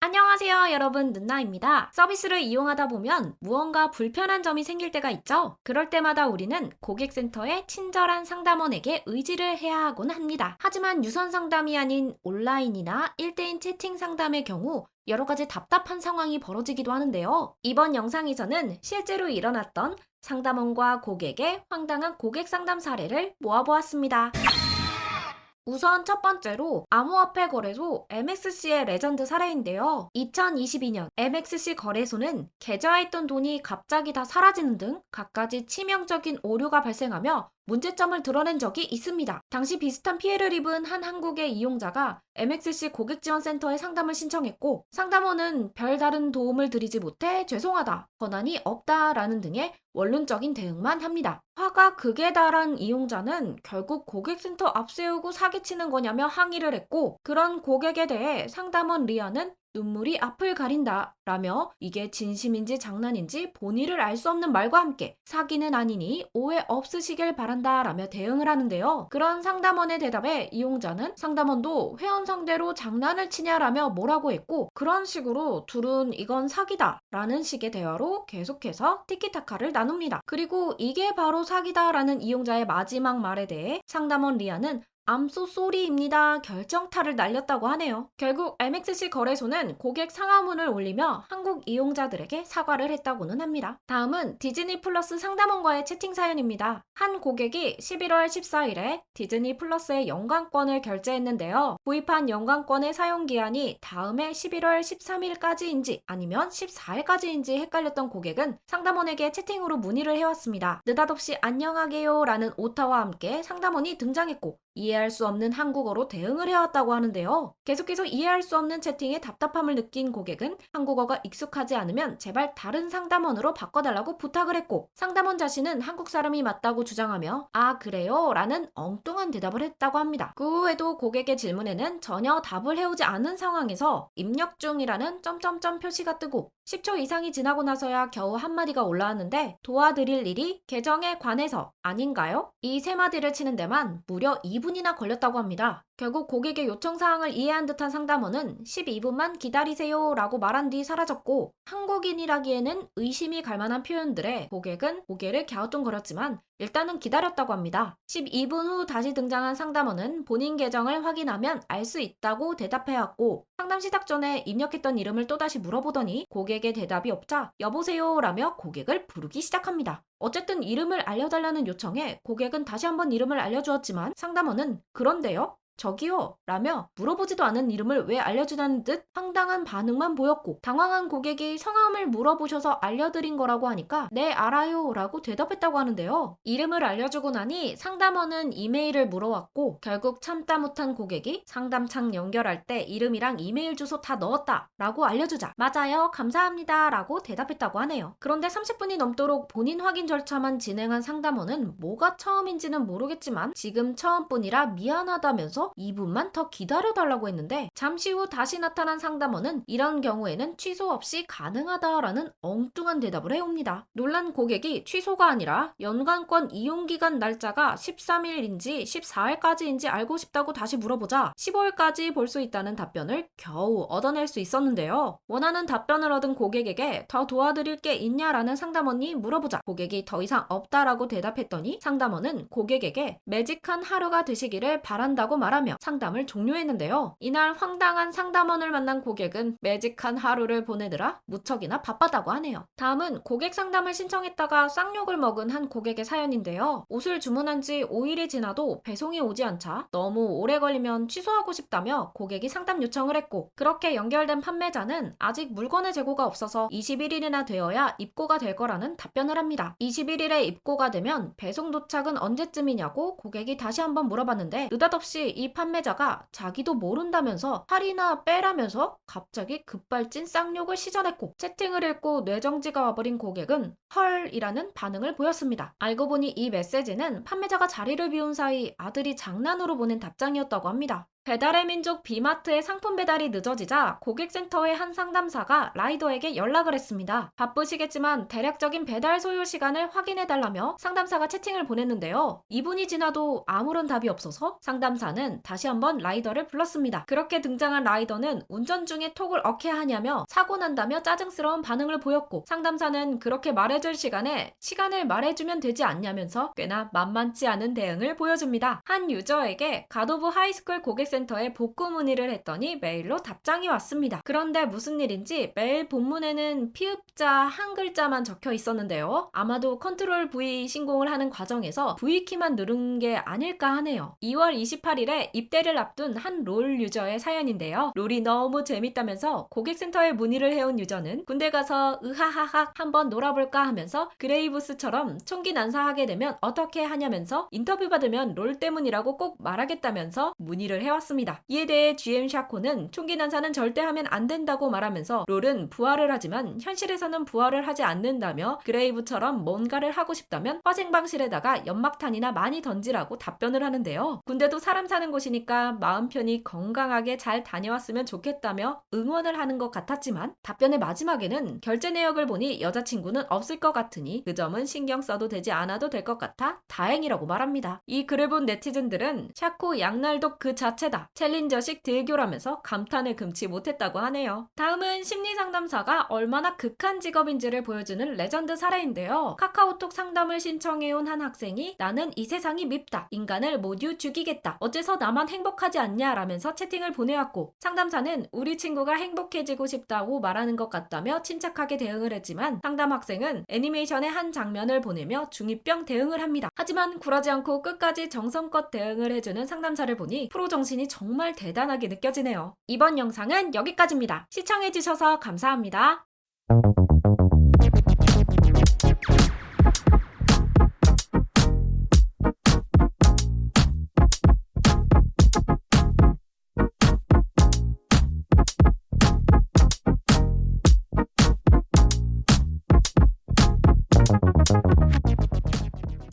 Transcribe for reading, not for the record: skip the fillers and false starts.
안녕하세요, 여러분. 눈나입니다. 서비스를 이용하다 보면 무언가 불편한 점이 생길 때가 있죠. 그럴 때마다 우리는 고객센터의 친절한 상담원에게 의지를 해야 하곤 합니다. 하지만 유선 상담이 아닌 온라인이나 1대1 채팅 상담의 경우 여러 가지 답답한 상황이 벌어지기도 하는데요. 이번 영상에서는 실제로 일어났던 상담원과 고객의 황당한 고객 상담 사례를 모아보았습니다. 우선 첫 번째로 암호화폐 거래소 MXC의 레전드 사례인데요. 2022년 MXC 거래소는 계좌에 있던 돈이 갑자기 다 사라지는 등 갖가지 치명적인 오류가 발생하며 문제점을 드러낸 적이 있습니다. 당시 비슷한 피해를 입은 한 한국의 이용자가 MXC 고객지원센터에 상담을 신청했고, 상담원은 별다른 도움을 드리지 못해 죄송하다, 권한이 없다라는 등의 원론적인 대응만 합니다. 화가 극에 달한 이용자는 결국 고객센터 앞세우고 사기치는 거냐며 항의를 했고, 그런 고객에 대해 상담원 리아는 눈물이 앞을 가린다 라며 이게 진심인지 장난인지 본의를 알 수 없는 말과 함께 사기는 아니니 오해 없으시길 바란다 라며 대응을 하는데요. 그런 상담원의 대답에 이용자는 상담원도 회원 상대로 장난을 치냐라며 뭐라고 했고, 그런 식으로 둘은 이건 사기다 라는 식의 대화로 계속해서 티키타카를 나눕니다. 그리고 이게 바로 사기다 라는 이용자의 마지막 말에 대해 상담원 리아는 I'm so sorry입니다. 결정타를 날렸다고 하네요. 결국 MXC 거래소는 고객 상하문을 올리며 한국 이용자들에게 사과를 했다고는 합니다. 다음은 디즈니 플러스 상담원과의 채팅 사연입니다. 한 고객이 11월 14일에 디즈니 플러스의 연간권을 결제했는데요. 구입한 연간권의 사용기한이 다음해 11월 13일까지인지 아니면 14일까지인지 헷갈렸던 고객은 상담원에게 채팅으로 문의를 해왔습니다. 느닷없이 안녕하게요 라는 오타와 함께 상담원이 등장했고, 이해할 수 없는 한국어로 대응을 해왔다고 하는데요. 계속해서 이해할 수 없는 채팅에 답답함을 느낀 고객은 한국어가 익숙하지 않으면 제발 다른 상담원으로 바꿔달라고 부탁을 했고, 상담원 자신은 한국 사람이 맞다고 주장하며 아 그래요? 라는 엉뚱한 대답을 했다고 합니다. 그 후에도 고객의 질문에는 전혀 답을 해오지 않은 상황에서 입력 중이라는 점점점 표시가 뜨고 10초 이상이 지나고 나서야 겨우 한마디가 올라왔는데 도와드릴 일이 계정에 관해서 아닌가요? 이 세 마디를 치는 데만 무려 2분이나 걸렸다고 합니다. 결국 고객의 요청사항을 이해한 듯한 상담원은 12분만 기다리세요 라고 말한 뒤 사라졌고, 한국인이라기에는 의심이 갈 만한 표현들에 고객은 고개를 갸우뚱거렸지만 일단은 기다렸다고 합니다. 12분 후 다시 등장한 상담원은 본인 계정을 확인하면 알 수 있다고 대답해왔고, 상담 시작 전에 입력했던 이름을 또다시 물어보더니 고객의 대답이 없자 여보세요 라며 고객을 부르기 시작합니다. 어쨌든 이름을 알려달라는 요청에 고객은 다시 한번 이름을 알려주었지만 상담원은 그런데요? 저기요? 라며 물어보지도 않은 이름을 왜 알려주다는 듯 황당한 반응만 보였고, 당황한 고객이 성함을 물어보셔서 알려드린 거라고 하니까 네 알아요 라고 대답했다고 하는데요. 이름을 알려주고 나니 상담원은 이메일을 물어왔고, 결국 참다 못한 고객이 상담창 연결할 때 이름이랑 이메일 주소 다 넣었다 라고 알려주자 맞아요 감사합니다 라고 대답했다고 하네요. 그런데 30분이 넘도록 본인 확인 절차만 진행한 상담원은 뭐가 처음인지는 모르겠지만 지금 처음뿐이라 미안하다면서 2분만 더 기다려달라고 했는데, 잠시 후 다시 나타난 상담원은 이런 경우에는 취소 없이 가능하다라는 엉뚱한 대답을 해옵니다. 놀란 고객이 취소가 아니라 연간권 이용기간 날짜가 13일인지 14일까지인지 알고 싶다고 다시 물어보자 15일까지 볼 수 있다는 답변을 겨우 얻어낼 수 있었는데요. 원하는 답변을 얻은 고객에게 더 도와드릴 게 있냐라는 상담원이 물어보자 고객이 더 이상 없다라고 대답했더니 상담원은 고객에게 매직한 하루가 되시기를 바란다고 말하며 상담을 종료했는데요. 이날 황당한 상담원을 만난 고객은 매직한 하루를 보내느라 무척이나 바빴다고 하네요. 다음은 고객 상담을 신청했다가 쌍욕을 먹은 한 고객의 사연인데요. 옷을 주문한 지 5일이 지나도 배송이 오지 않자 너무 오래 걸리면 취소하고 싶다며 고객이 상담 요청을 했고, 그렇게 연결된 판매자는 아직 물건의 재고가 없어서 21일이나 되어야 입고가 될 거라는 답변을 합니다. 21일에 입고가 되면 배송 도착은 언제쯤이냐고 고객이 다시 한번 물어봤는데 느닷없이 이 판매자가 자기도 모른다면서 할인이나 빼라면서 갑자기 급발진 쌍욕을 시전했고, 채팅을 읽고 뇌정지가 와버린 고객은 헐이라는 반응을 보였습니다. 알고 보니 이 메시지는 판매자가 자리를 비운 사이 아들이 장난으로 보낸 답장이었다고 합니다. 배달의 민족 비마트의 상품 배달이 늦어지자 고객센터의 한 상담사가 라이더에게 연락을 했습니다. 바쁘시겠지만 대략적인 배달 소요 시간을 확인해달라며 상담사가 채팅을 보냈는데요. 2분이 지나도 아무런 답이 없어서 상담사는 다시 한번 라이더를 불렀습니다. 그렇게 등장한 라이더는 운전 중에 톡을 어케 하냐며 사고 난다며 짜증스러운 반응을 보였고, 상담사는 그렇게 말해줄 시간에 시간을 말해주면 되지 않냐면서 꽤나 만만치 않은 대응을 보여줍니다. 한 유저에게 갓오브 하이스쿨 고객센터에 복구 문의를 했더니 메일로 답장이 왔습니다. 그런데 무슨 일인지 메일 본문에는 피읍자 한 글자만 적혀 있었는데요. 아마도 컨트롤 V 신공을 하는 과정에서 V키만 누른 게 아닐까 하네요. 2월 28일에 입대를 앞둔 한 롤 유저의 사연인데요. 롤이 너무 재밌다면서 고객센터에 문의를 해온 유저는 군대 가서 으하하하 한번 놀아볼까 하면서 그레이브스처럼 총기 난사하게 되면 어떻게 하냐면서 인터뷰 받으면 롤 때문이라고 꼭 말하겠다면서 문의를 해왔습니다. 이에 대해 GM 샤코는 총기 난사는 절대 하면 안 된다고 말하면서 롤은 부활을 하지만 현실에서는 부활을 하지 않는다며 그레이브처럼 뭔가를 하고 싶다면 화생방실에다가 연막탄이나 많이 던지라고 답변을 하는데요. 군대도 사람 사는 곳이니까 마음 편히 건강하게 잘 다녀왔으면 좋겠다며 응원을 하는 것 같았지만 답변의 마지막에는 결제 내역을 보니 여자친구는 없을 것 같으니 그 점은 신경 써도 되지 않아도 될 것 같아 다행이라고 말합니다. 이 글을 본 네티즌들은 샤코 양날독 그 자체다, 챌린저식 딜교라면서 감탄을 금치 못했다고 하네요. 다음은 심리상담사가 얼마나 극한 직업인지를 보여주는 레전드 사례인데요. 카카오톡 상담을 신청해온 한 학생이 나는 이 세상이 밉다, 인간을 모두 죽이겠다, 어째서 나만 행복하지 않냐 라면서 채팅을 보내왔고, 상담사는 우리 친구가 행복해지고 싶다고 말하는 것 같다며 침착하게 대응을 했지만 상담 학생은 애니메이션의 한 장면을 보내며 중2병 대응을 합니다. 하지만 굴하지 않고 끝까지 정성껏 대응을 해주는 상담사를 보니 프로 정신이 정말 대단하게 느껴지네요. 이번 영상은 여기까지입니다. 시청해주셔서 감사합니다.